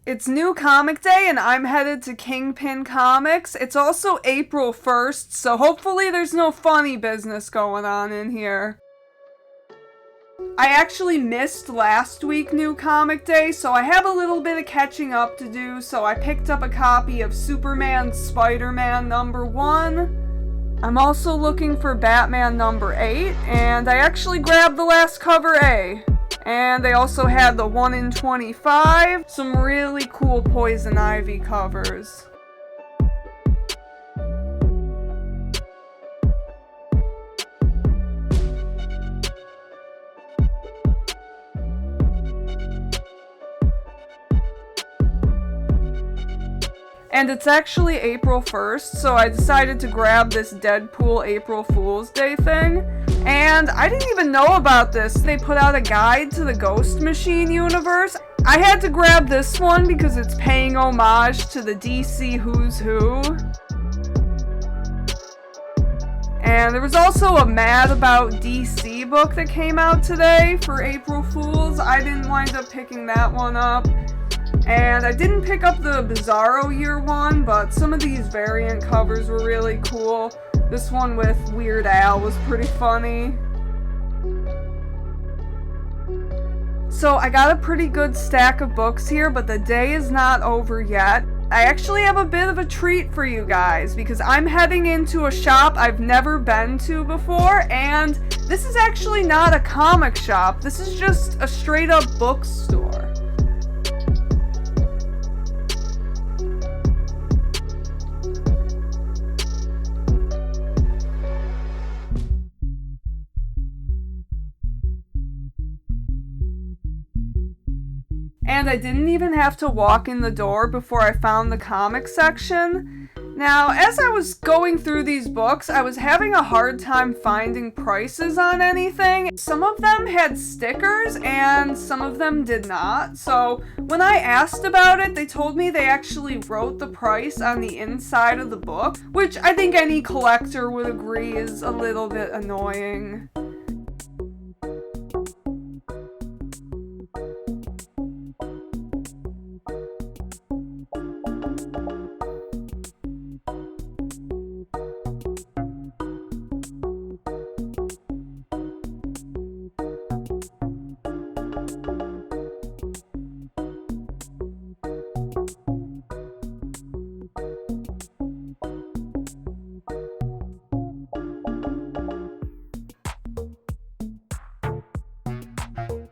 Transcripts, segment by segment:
It's New Comic Day and I'm headed to Kingpin Comics. It's also April 1st, so hopefully there's no funny business going on in here. I actually missed last week New Comic Day, so I have a little bit of catching up to do, so I picked up a copy of Superman Spider-Man #1. I'm also looking for Batman #8, and I actually grabbed the last cover A. And they also had the 1 in 25, some really cool Poison Ivy covers. And it's actually April 1st, so I decided to grab this Deadpool April Fool's Day thing. And I didn't even know about this. They put out a guide to the Ghost Machine universe. I had to grab this one because it's paying homage to the DC Who's Who. And there was also a Mad About DC book that came out today for April Fools. I didn't wind up picking that one up. And I didn't pick up the Bizarro Year 1, but some of these variant covers were really cool. This one with Weird Al was pretty funny. So I got a pretty good stack of books here, but the day is not over yet. I actually have a bit of a treat for you guys, because I'm heading into a shop I've never been to before, and this is actually not a comic shop, this is just a straight up bookstore. And I didn't even have to walk in the door before I found the comic section. Now, as I was going through these books, I was having a hard time finding prices on anything. Some of them had stickers and some of them did not. So when I asked about it, they told me they actually wrote the price on the inside of the book, which I think any collector would agree is a little bit annoying.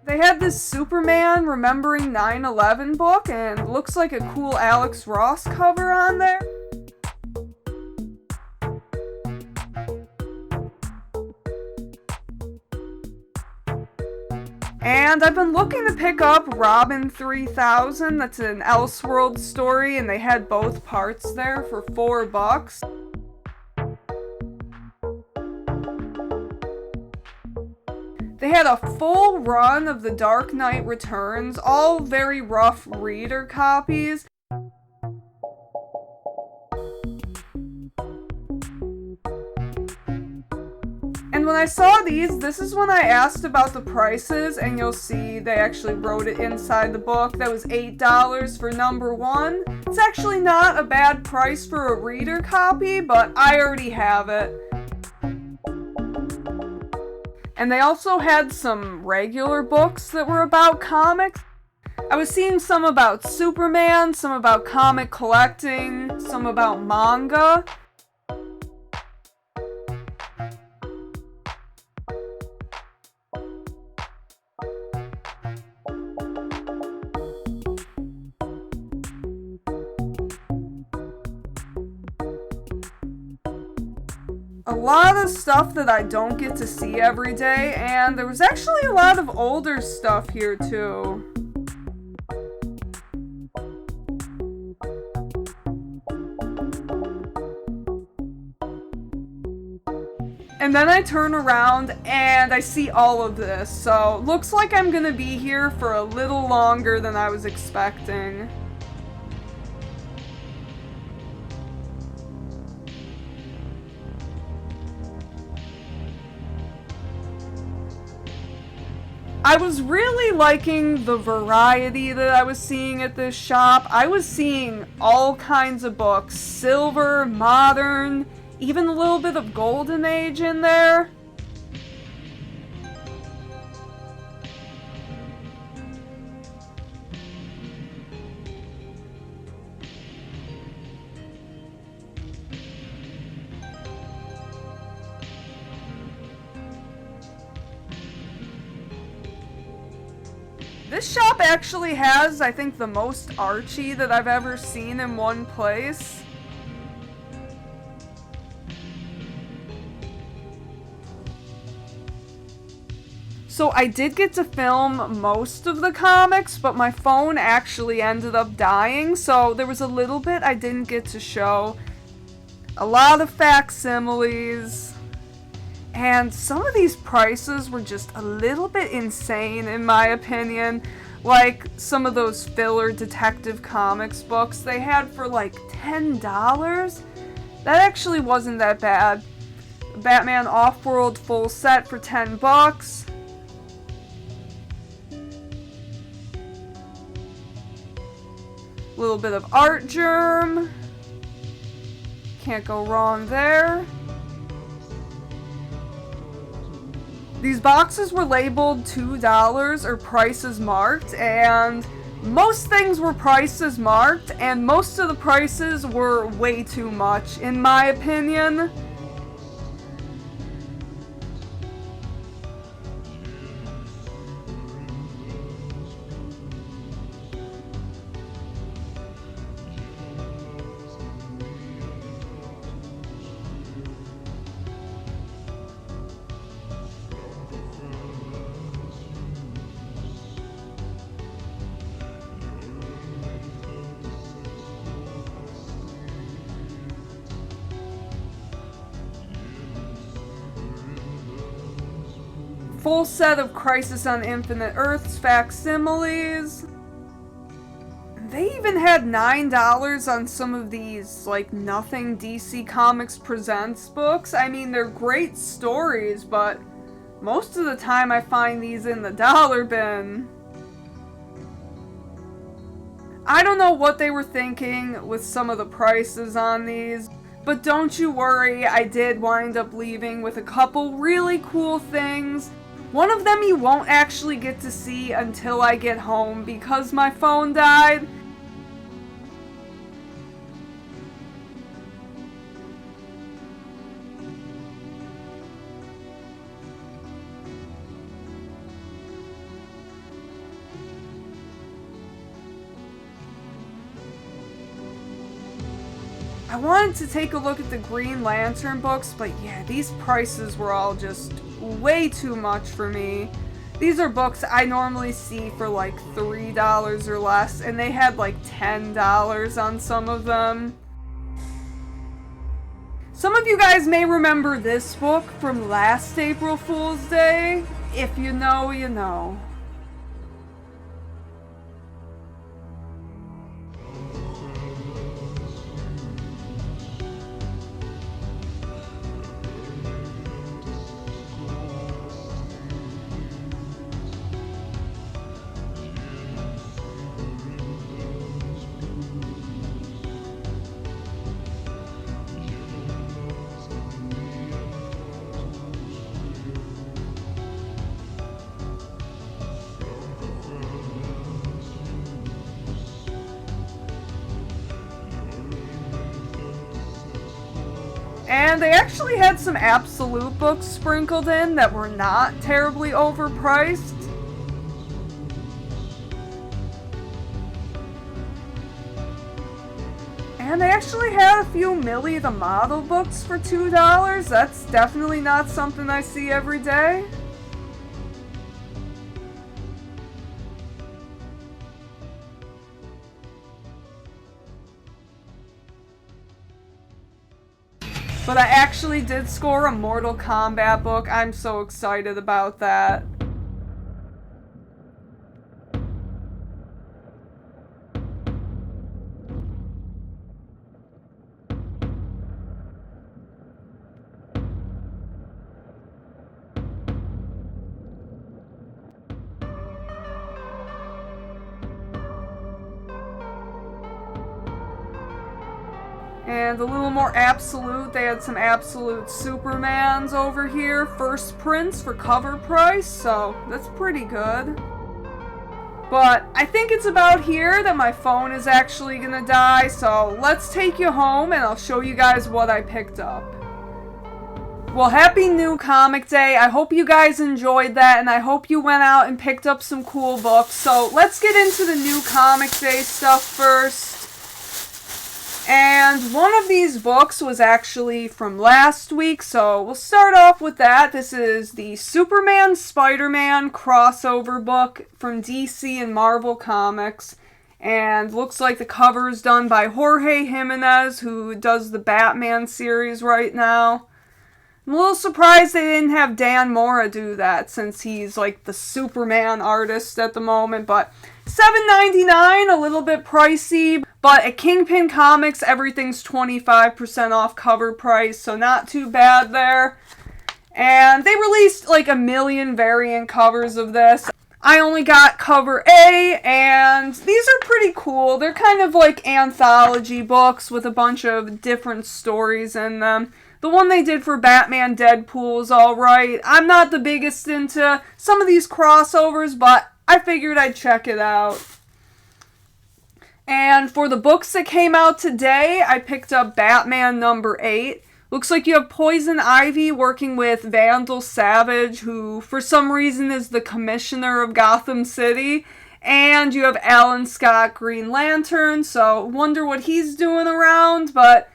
They had this Superman Remembering 9/11 book, and looks like a cool Alex Ross cover on there. And I've been looking to pick up Robin 3000, that's an Elseworld story, and they had both parts there for $4. They had a full run of The Dark Knight Returns, all very rough reader copies. And when I saw these, this is when I asked about the prices, and you'll see they actually wrote it inside the book. That was $8 for #1. It's actually not a bad price for a reader copy, but I already have it. And they also had some regular books that were about comics. I was seeing some about Superman, some about comic collecting, some about manga. A lot of stuff that I don't get to see every day, and there was actually a lot of older stuff here too. And then I turn around and I see all of this, so looks like I'm gonna be here for a little longer than I was expecting. I was really liking the variety that I was seeing at this shop. I was seeing all kinds of books, silver, modern, even a little bit of golden age in there. This shop actually has, I think, the most Archie that I've ever seen in one place. So I did get to film most of the comics, but my phone actually ended up dying, so there was a little bit I didn't get to show. A lot of facsimiles. And some of these prices were just a little bit insane in my opinion. Like some of those filler Detective Comics books they had for like $10. That actually wasn't that bad. Batman Off-World full set for $10. A little bit of Art Germ. Can't go wrong there. These boxes were labeled $2 or prices marked, and most things were prices marked, and most of the prices were way too much, in my opinion. Full set of Crisis on Infinite Earths facsimiles. They even had $9 on some of these, like, Nothing DC Comics Presents books. I mean, they're great stories, but most of the time I find these in the dollar bin. I don't know what they were thinking with some of the prices on these, but don't you worry, I did wind up leaving with a couple really cool things. One of them you won't actually get to see until I get home because my phone died. I wanted to take a look at the Green Lantern books, but yeah, these prices were all just way too much for me. These are books I normally see for like $3 or less, and they had like $10 on some of them. Some of you guys may remember this book from last April Fool's Day. If you know, you know. And they actually had some Absolute books sprinkled in that were not terribly overpriced. And they actually had a few Millie the Model books for $2. That's definitely not something I see every day. But I actually did score a Mortal Kombat book. I'm so excited about that. And a little more Absolute. They had some Absolute Supermans over here. First prints for cover price, so that's pretty good. But I think it's about here that my phone is actually gonna die, so let's take you home and I'll show you guys what I picked up. Well, happy New Comic Day. I hope you guys enjoyed that, and I hope you went out and picked up some cool books. So let's get into the New Comic Day stuff first. And one of these books was actually from last week, so we'll start off with that. This is the Superman Spider-Man crossover book from DC and Marvel Comics. And looks like the cover is done by Jorge Jimenez, who does the Batman series right now. I'm a little surprised they didn't have Dan Mora do that, since he's like the Superman artist at the moment, but $7.99, a little bit pricey, but at Kingpin Comics, everything's 25% off cover price, so not too bad there. And they released like a million variant covers of this. I only got cover A, and these are pretty cool. They're kind of like anthology books with a bunch of different stories in them. The one they did for Batman Deadpool is alright. I'm not the biggest into some of these crossovers, but I figured I'd check it out. And for the books that came out today, I picked up Batman number 8. Looks like you have Poison Ivy working with Vandal Savage, who for some reason is the commissioner of Gotham City. And you have Alan Scott Green Lantern, so wonder what he's doing around, but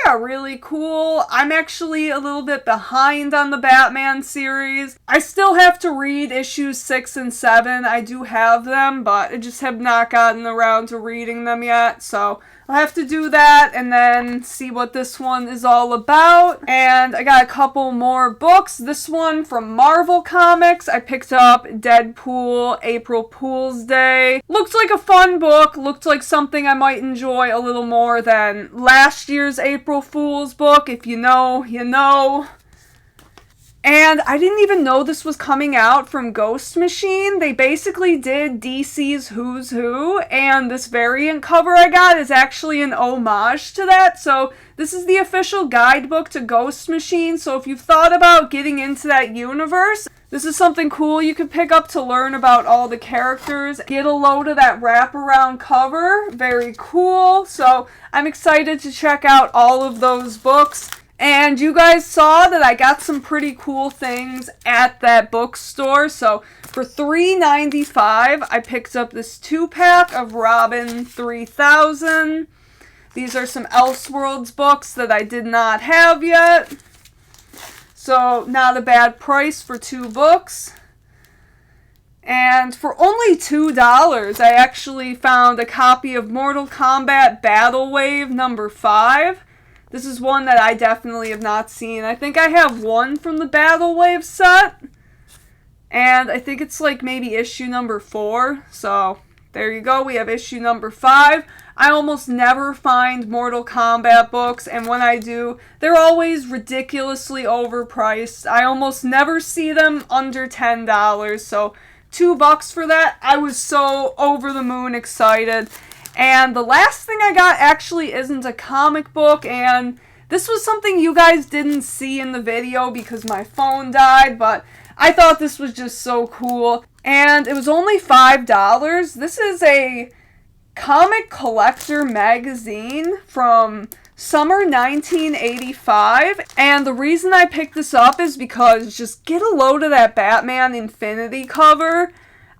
yeah, really cool. I'm actually a little bit behind on the Batman series. I still have to read issues 6 and 7. I do have them, but I just have not gotten around to reading them yet. So I'll have to do that and then see what this one is all about. And I got a couple more books. This one from Marvel Comics. I picked up Deadpool, April Fool's Day. Looked like a fun book. Looked like something I might enjoy a little more than last year's April Fool's book. If you know, you know. And I didn't even know this was coming out from Ghost Machine. They basically did DC's Who's Who, and this variant cover I got is actually an homage to that. So this is the official guidebook to Ghost Machine, so if you've thought about getting into that universe, this is something cool you could pick up to learn about all the characters. Get a load of that wraparound cover. Very cool. So I'm excited to check out all of those books. And you guys saw that I got some pretty cool things at that bookstore. So for $3.95, I picked up this 2-pack of Robin 3000. These are some Elseworlds books that I did not have yet. So not a bad price for 2 books. And for only $2, I actually found a copy of Mortal Kombat Battle Wave number 5. This is one that I definitely have not seen. I think I have one from the Battle Wave set. And I think it's like maybe issue number 4. So there you go. We have issue number 5. I almost never find Mortal Kombat books. And when I do, they're always ridiculously overpriced. I almost never see them under $10. So $2 for that. I was so over the moon excited. And the last thing I got actually isn't a comic book, and this was something you guys didn't see in the video because my phone died, but I thought this was just so cool. And it was only $5. This is a comic collector magazine from summer 1985, and the reason I picked this up is because just get a load of that Batman Infinity cover.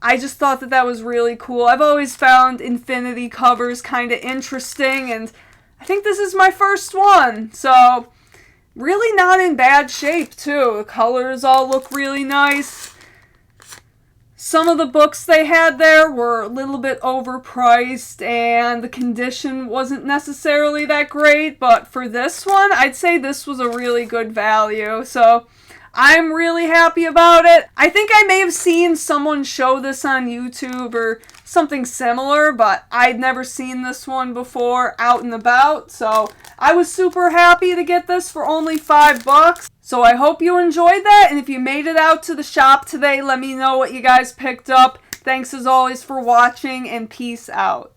I just thought that that was really cool. I've always found Infinity covers kind of interesting, and I think this is my first one. So, really not in bad shape, too. The colors all look really nice. Some of the books they had there were a little bit overpriced, and the condition wasn't necessarily that great, but for this one, I'd say this was a really good value. So, I'm really happy about it. I think I may have seen someone show this on YouTube or something similar, but I'd never seen this one before out and about, so I was super happy to get this for only $5. So I hope you enjoyed that, and if you made it out to the shop today, let me know what you guys picked up. Thanks as always for watching, and peace out.